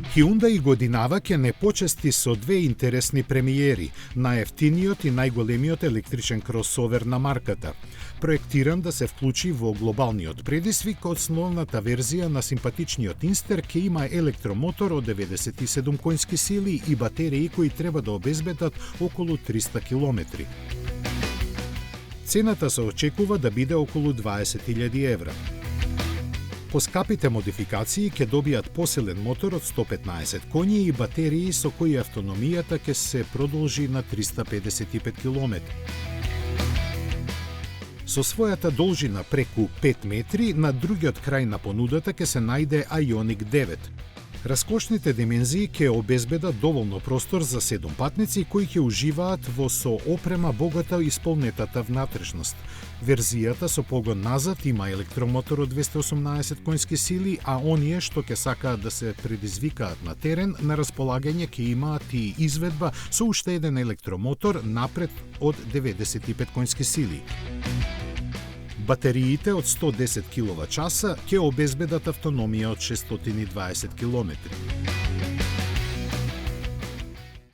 Hyundai годинава ќе не почести со две интересни премиери, најефтиниот и најголемиот електричен кросовер на марката. Проектиран да се вклучи во глобалниот предизвик, основната верзија на симпатичниот Инстер ќе има електромотор од 97 конски сили и батерии кои треба да обезбедат околу 300 километри. Цената се очекува да биде околу 20.000 евра. Поскапите модификации ќе добијат посилен мотор од 115 коњи и батерии со кои автономијата ќе се продолжи на 355 км. Со својата должина преку 5 метри, на другиот крај на понудата ќе се најде Ioniq 9. Раскошните димензии ќе обезбедат доволно простор за 7 патници кои ќе уживаат во со опрема богата исполнетата внатрешност. Верзијата со погон назад има електромотор од 218 конски сили, а оние што ќе сакаат да се предизвикаат на терен, на располагање ќе имаат и изведба со уште еден електромотор напред од 95 конски сили. Батериите од 110 киловат-часа ќе обезбедат автономија од 620 км.